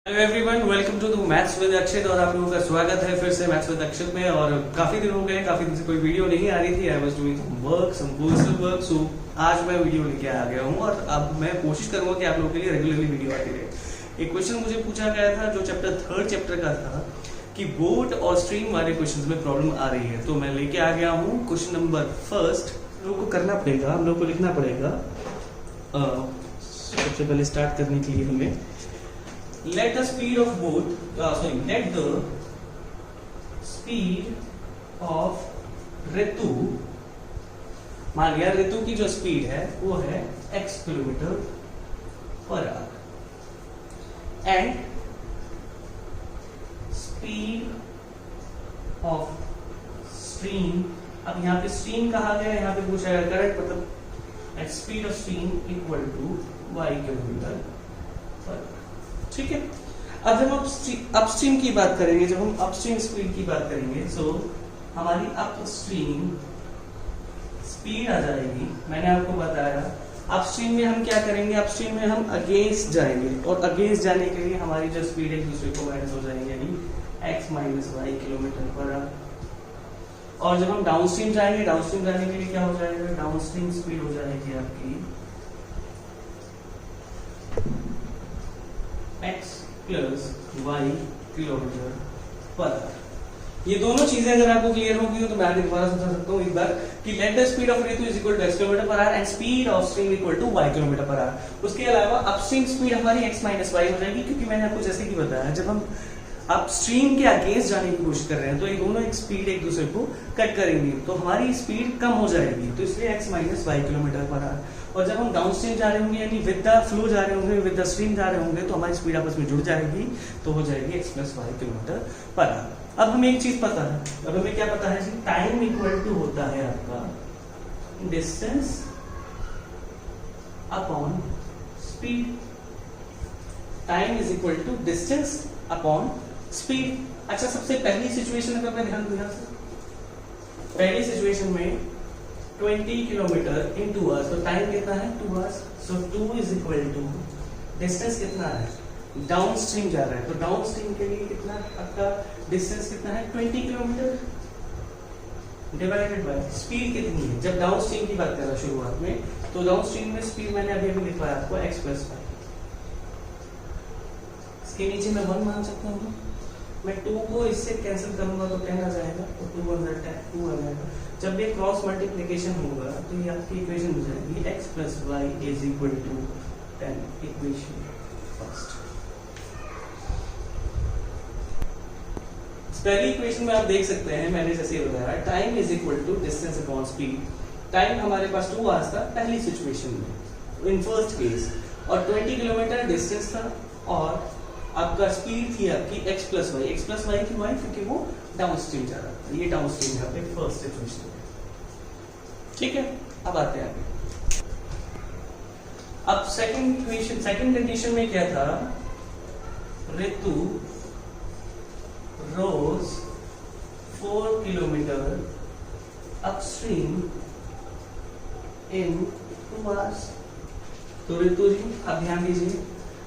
Hello everyone, welcome to the maths with Akshit. और आप लोगों का स्वागत है फिर से मैथ्स विद अक्षित में। और काफी दिन हो गए, काफी दिन से कोई वीडियो नहीं आ रही थी। I was doing some work, some personal work, so आज मैं वीडियो लेके आ गया हूँ। और अब मैं कोशिश करूंगा कि आप लोगों के लिए रेगुलरली वीडियो आती रहे। एक क्वेश्चन मुझे पूछा गया था जो थर्ड चैप्टर का था कि बोट और स्ट्रीम वाले क्वेश्चन में प्रॉब्लम आ रही है, तो मैं लेके आ गया हूँ। क्वेश्चन नंबर फर्स्ट हम लोग को करना पड़ेगा, हम लोग को लिखना पड़ेगा। सबसे पहले स्टार्ट करने के लिए हमें let the speed of boat let the speed of ऋतु, मान लिया ऋतु की जो स्पीड है वो है x kilometre per hour and speed of stream. अब यहाँ पे स्ट्रीम कहा गया, यहाँ पे पूछा गया करंट, मतलब speed of stream equal to y kilometre per. ठीक है। अब जब हम अपस्ट्रीम की बात करेंगे, जब हम अपस्ट्रीम स्पीड की बात करेंगे, सो हमारी अपस्ट्रीम स्पीड आ जाएगी। मैंने आपको बताया अपस्ट्रीम में हम क्या करेंगे, अपस्ट्रीम में हम अगेंस्ट जाएंगे और अगेंस्ट जाने के लिए हमारी जो स्पीड एक दूसरे को माइनस हो जाएंगे, यानी x minus y kilometre per hour. और जब हम डाउनस्ट्रीम जाएंगे, डाउनस्ट्रीम जाने के लिए क्या हो जाएगा, डाउनस्ट्रीम स्पीड हो जाएगी आपकी x plus y kilometre per hour. ये दोनों चीजें अगर आपको क्लियर होगी तो मैं आगे दोबारा समझा सकता हूँ एक बार कि let the speed of Ritu is equal to x kilometre per hour and speed of stream equal to y kilometre per hour. उसके अलावा अपस्ट्रीम स्पीड हमारी x माइनस वाई हो जाएगी, क्योंकि मैंने आपको जैसे कि बताया जब हम अपस्ट्रीम के अगेंस्ट जाने की कोशिश कर रहे हैं तो ये दोनों एक स्पीड एक दूसरे को कट करेंगी, तो हमारी स्पीड कम हो जाएगी, तो इसलिए x minus y kilometre per hour. और जब हम डाउनस्ट्रीम जा रहे होंगे, यानी विद द फ्लो जा रहे होंगे, विद द स्ट्रीम जा रहे होंगे, तो हमारी स्पीड आपस में जुड़ जाएगी, तो हो जाएगी x plus y kilometre per hour. अब हमें एक चीज पता है, अब हमें क्या पता है जी, टाइम इक्वल टू होता है आपका distance upon speed. Time is equal to distance upon speed. अच्छा, सबसे पहली सिचुएशन अगर मैं ध्यान दूं, पहली सिचुएशन में 20 किलोमीटर इन 2 आवर्स, तो टाइम कितना है 2 hours, so 2 is equal to distance कितना है, डाउन स्ट्रीम जा रहा है, तो डाउन स्ट्रीम के लिए कितना आपका डिस्टेंस कितना है 20 किलोमीटर डिवाइडेड बाय स्पीड कितनी है। जब डाउन स्ट्रीम की बात कर रहा शुरुआत में, तो डाउन स्ट्रीम में स्पीड मैंने अभी अभी लिखवाया आपको x प्लस वाई। इसके नीचे मैं 1 मान सकता हूँ, मैं 2 को इससे कैंसिल करूंगा तो 10 आ जाएगा, तो 2 1 10 2 आ जाएगा। जब ये क्रॉस मल्टीप्लिकेशन होगा तो ये आपकी इक्वेशन हो जाएगी x plus y is equal to 10, equation first. पहली इक्वेशन में आप देख सकते हैं मैंने जैसे बताया, time is equal to distance upon speed. Time हमारे पास 2 आवर्स था पहली सिचुएशन में, इन फर्स्ट केस, और 20 किलोमीटर डिस्टेंस था, और आपका स्पीड थी आपकी x plus y. X plus y की वाई, क्योंकि वो डाउन स्ट्रीम जा रहा था, ये डाउन स्ट्रीम यहाँ पे फर्स्ट सिचुएशन है। ठीक है, अब आते हैं आगे। अब सेकंड इक्वेशन, सेकंड कंडीशन में क्या था, Ritu rows 4 kilometre upstream in 2 hours. तो ऋतु जी अब ध्यान दीजिए,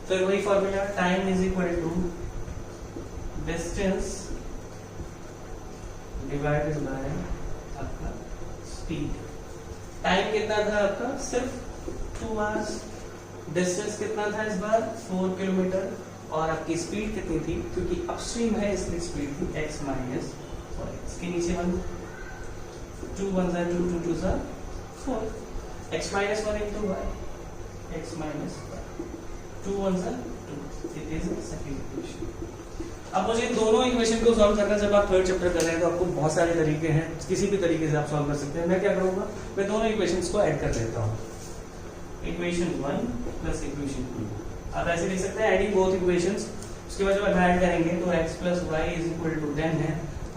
फिर वही formula, time is equal to distance divided by आपका स्पीड। टाइम कितना था आपका, सिर्फ 2 आवर्स। डिस्टेंस कितना था इस बार 4 किलोमीटर, और आपकी स्पीड कितनी थी, क्योंकि अपस्ट्रीम है इसलिए स्पीड थी x माइनस वाई। इसके नीचे 1 2 1 2 2 2 4, x minus 1 into y, x minus 2 1 2, it is second equation. अब मुझे दोनों इक्वेशन को सॉल्व करना, जब आप थर्ड चैप्टर कर रहे हैं तो आपको बहुत सारे तरीके हैं, किसी भी तरीके से आप सॉल्व कर सकते हैं। मैं क्या करूंगा, मैं दोनों इक्वेशंस को ऐड कर देता हूं, इक्वेशन 1 प्लस इक्वेशन 2। आप ऐसे लिख सकते हैं एडिंग बोथ इक्वेशंस। उसके बाद जब आप ऐड करेंगे तो x plus y is equal to 10 है,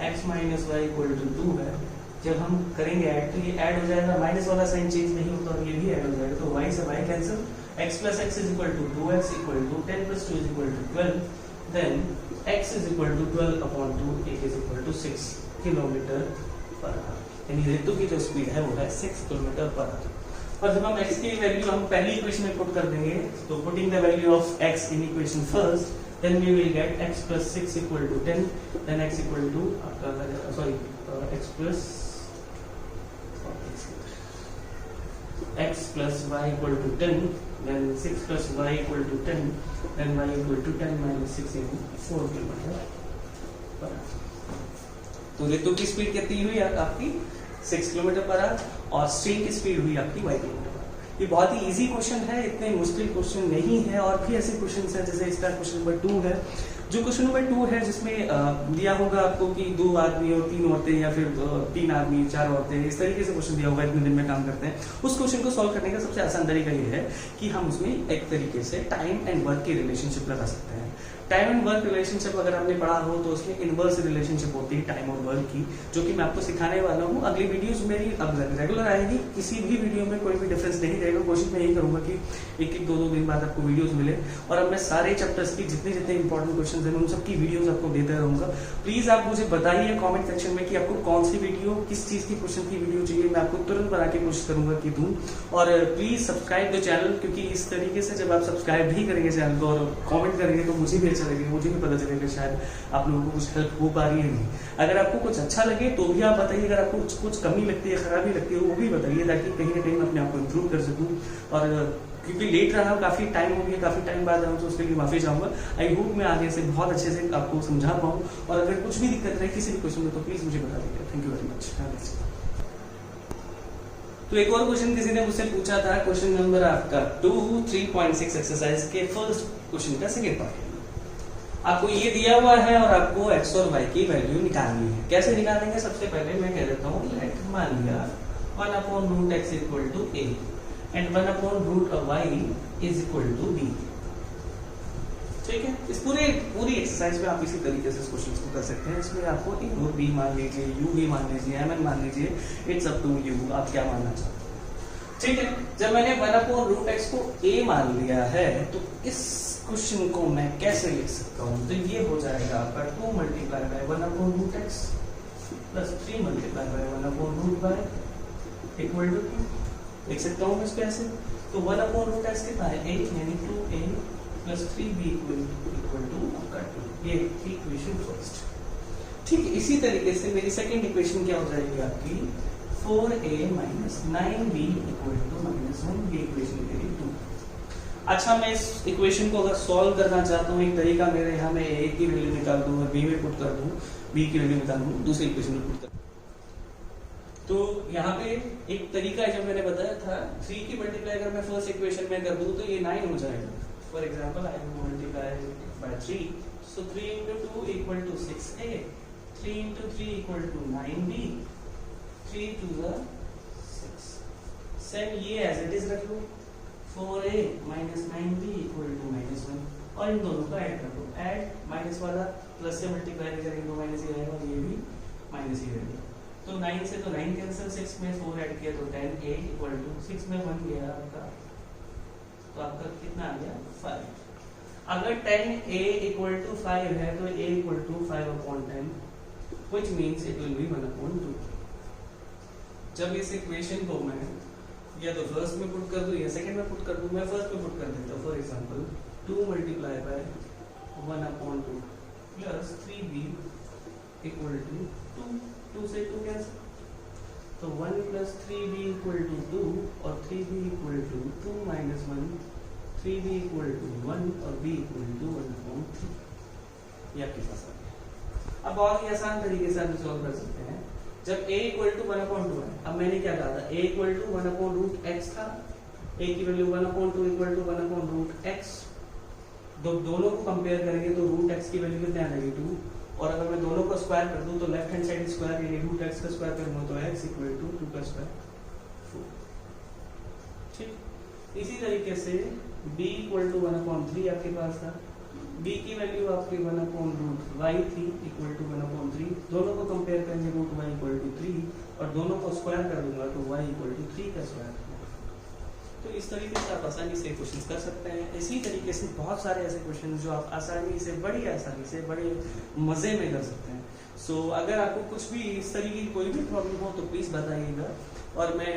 x minus y equal to 2 है। जब हम करेंगे ऐड तो ये ऐड हो जाएगा, माइनस वाला साइन चेंज नहीं होता और ये भी ऐड हो जाएगा, तो y से y cancel, x plus x is equal to 2x equal to 10 plus 2 is equal to 12, then x is equal to 12 upon 2, it is equal to 6 kilometre per our. यानी ऋतु की जो स्पीड है वो है 6 किलोमीटर पर आवर। और जब हम x की वैल्यू हम पहली इक्वेशन में पुट कर देंगे, तो putting the value of x in equation first, then we will get x plus 6 equal to 10, then x equal to x plus x plus y equal to 10, then 6 plus y equal to 10, then y equal to 10 minus 6 in 4 kilometre. तो ऋतु की speed कितनी हुई आपकी 6 kilometre per hour और stream की speed हुई आपकी y kilometre per hour. ये बहुत ही इजी क्वेश्चन है, इतने मुश्किल क्वेश्चन नहीं है। और भी ऐसे क्वेश्चन है जैसे इसका क्वेश्चन नंबर 2 है, जो क्वेश्चन नंबर 2 है जिसमें दिया होगा आपको कि 2 आदमी और 3 औरतें या फिर 3 आदमी 4 औरतें, इस तरीके से क्वेश्चन दिया होगा, इतने दिन में काम करते हैं। उस क्वेश्चन को सॉल्व करने का सबसे आसान तरीका ये है कि हम उसमें एक तरीके से टाइम एंड वर्क की रिलेशनशिप लगा सकते हैं। टाइम एंड वर्क रिलेशनशिप अगर आपने पढ़ा हो तो उसमें इनवर्स रिलेशनशिप होती है टाइम और वर्क की, जो कि मैं आपको सिखाने वाला हूँ। अगली वीडियोस मेरी अब रेगुलर आएगी, किसी भी वीडियो में कोई भी डिफरेंस नहीं रहेगा। कोशिश मैं यही करूंगा कि एक एक 2-2 दिन बाद आपको वीडियोस मिले और अब मैं सारे चैप्टर्स की जितने इंपॉर्टेंट क्वेश्चन हैं उन सबकी वीडियोस आपको देते रहूंगा। प्लीज आप मुझे बताइए कमेंट सेक्शन में कि आपको कौन सी वीडियो, किस चीज की क्वेश्चन की वीडियो चाहिए, मैं आपको तुरंत बना के कोशिश करूंगा कि दूं। और प्लीज सब्सक्राइब द चैनल, क्योंकि इस तरीके से जब आप सब्सक्राइब भी करेंगे चैनल को और कमेंट करेंगे तो मुझे भी अच्छा लगेगा, मुझे भी पता चलेगा शायद आप लोगों को कुछ हेल्प हो पा रही है नहीं। अगर आपको कुछ अच्छा लगे तो भी आप बताइए, अगर आपको कुछ कमी लगती है, खराबी लगती है वो भी बताइए, ताकि कहीं ना कहीं मैं अपने आप को इम्प्रूव कर सकूं। और क्योंकि लेट रहा हूँ, काफी टाइम हो गया, काफी टाइम बाद आऊँ तो उसके लिए माफी चाहूंगा। आई होप मैं आगे से बहुत अच्छे से आपको समझा पाऊँ, और अगर कुछ भी दिक्कत रहे किसी भी क्वेश्चन में तो प्लीज मुझे बता दीजिए। Thank you very much. तो एक और क्वेश्चन किसी ने मुझसे पूछा था, क्वेश्चन नंबर आपका 2 3.6 एक्सरसाइज के फर्स्ट क्वेश्चन का सेकंड पार्ट। आपको ये दिया हुआ है और आपको x और y की वैल्यू निकालनी है। कैसे निकालेंगे? सबसे पहले मैं कह देता हूँ, लेट मान लिया 1/√x equal to a and 1/√y is equal to b। ठीक है, इस पूरी एक्सरसाइज में आप इसी तरीके से इस क्वेश्चन को कर सकते हैं। इसमें आपको a और b मान लीजिए, u भी मान लीजिए, mn मान लीजिए, इट्स अप टू यू, आप क्या मानना चाहते हैं। ठीक है, जब मैंने 1/√x को a मान लिया है तो इस क्वेश्चन को मैं कैसे लिख सकता हूँ? तो ये हो जाएगा आपका 2 × 1/√x plus 3 × 1/√y equal to 2। लिख सकता हूँ मैं इसको ऐसे। तो 1/√x कितना है? a, यानी 2a plus 3b equal to आपका 2। ये इक्वेशन फर्स्ट। ठीक है, इसी तरीके से मेरी सेकंड इक्वेशन क्या हो जाएगी आपकी? 4a minus 9b equal to -1। ये इक्वेशन मेरी 2। अच्छा, मैं इस इक्वेशन को अगर सॉल्व करना चाहता हूँ, एक तरीका मेरे यहाँ मैं a की वैल्यू निकाल दूँ और b में पुट कर दूँ, b की वैल्यू निकाल दूँ, दूसरी इक्वेशन में पुट कर। तो यहाँ पे एक तरीका है, जब मैंने बताया था 3 की मल्टीप्लाई अगर मैं फर्स्ट इक्वेशन में कर दूँ तो ये 9 हो जाएगा। For example I will multiply by 3, so 3 × 2 equal to 6a, 3 × 3 equal to 9b, 3 to the 6। Same ये एज इट इज रख लो, 4a minus 9b equal to -1, और इन दोनों को ऐड कर दो। ऐड, माइनस वाला प्लस से मल्टीप्लाई करेंगे तो माइनस ही रहेगा, और ये भी माइनस ही रहेगा। तो 9 से तो 9 कैंसिल, 6 में 4 ऐड किया तो 10a इक्वल टू 6 में 1 गया आपका, तो आपका कितना आ गया? 5। अगर 10a इक्वल टू 5 है तो a equal to 5/10, which means it will be 1/2। जब इस इक्वेशन को मैं या तो फर्स्ट में पुट कर दूं या सेकंड में पुट कर दूं, मैं फर्स्ट में पुट कर देता हूं। For example 2 × 1/2 plus 3b equal to 2। 2 से 2 कैंसिल, तो 1 प्लस 3b इक्वल टू 2 और 3b equal to 2 - 1, 3b equal to 1 और b इक्वल टू 1/3। ये आपके पास आ गया। अब बहुत ही आसान तरीके से आप सॉल्व कर सकते हैं। जब a इक्वल टू 1/2 है, अब मैंने क्या कहा था? a इक्वल टू 1/√x था, a की वैल्यू 1/2 इक्वल टू 1/√x। दोनों को कंपेयर करेंगे तो √x की वैल्यू कितनी आ जाएगी? 2। और अगर मैं दोनों को स्क्वायर कर दूं तो लेफ्ट हैंड साइड स्क्वायर यानी √x का स्क्वायर करूंगा तो x इक्वल टू 2 का स्क्वायर 4। ठीक, इसी तरीके से b इक्वल टू 1/3 आपके पास था, b की वैल्यू आपकी 1/√y थी इक्वल टू 1/3। दोनों को कंपेयर करेंगे √y इक्वल टू 3 और दोनों को स्क्वायर कर दूंगा तो y इक्वल टू 3 का स्क्वायर। तो इस तरीके से आप आसानी से क्वेश्चन कर सकते हैं। इसी तरीके से बहुत सारे ऐसे क्वेश्चन जो आप आसानी से, बड़े मजे में कर सकते हैं। सो अगर आपको कुछ भी इस तरीके की कोई भी प्रॉब्लम हो तो प्लीज बताइएगा। और मैं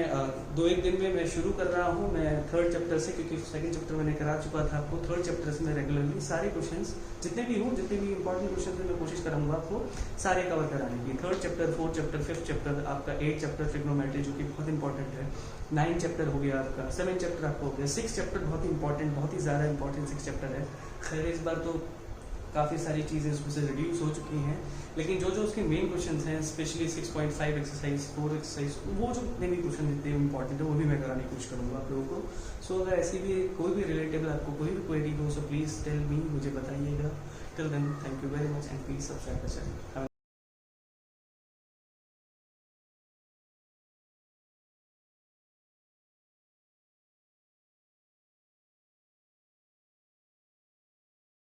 2-1 दिन में मैं शुरू कर रहा हूँ मैं 3rd चैप्टर से, क्योंकि 2nd चैप्टर मैंने करा चुका था आपको। 3rd चैप्टर से मैं रेगुलरली सारे क्वेश्चंस जितने भी इंपॉर्टेंट क्वेश्चन मैं कोशिश करूंगा आपको सारे कवर कराने की। 3rd chapter, 4th chapter, 5th chapter, आपका 8th चैप्टर ट्रिग्नोमेट्री जो कि बहुत इंपॉर्टेंट है, 9th चैप्टर हो गया आपका, 7th चैप्टर आपको हो गया, 6th चैप्टर बहुत इंपॉर्टेंट, बहुत ही ज़्यादा इंपॉर्टेंट 6th चैप्टर है। खैर इस बार तो काफ़ी सारी चीज़ें उसमें से रिड्यूस हो चुकी हैं, लेकिन जो उसके मेन क्वेश्चंस हैं, स्पेशली 6.5 एक्सरसाइज, 4 एक्सरसाइज, वो जो मेन क्वेश्चन जितने इंपॉर्टेंट है वो भी मैं कराने की कोशिश करूँगा आप लोगों को। सो अगर ऐसी भी कोई भी रिलेटेबल आपको कोई भी क्वेरी हो, सो प्लीज़ टेल मी, मुझे बताइएगा। Till then thank you very much and please subscribe the channel.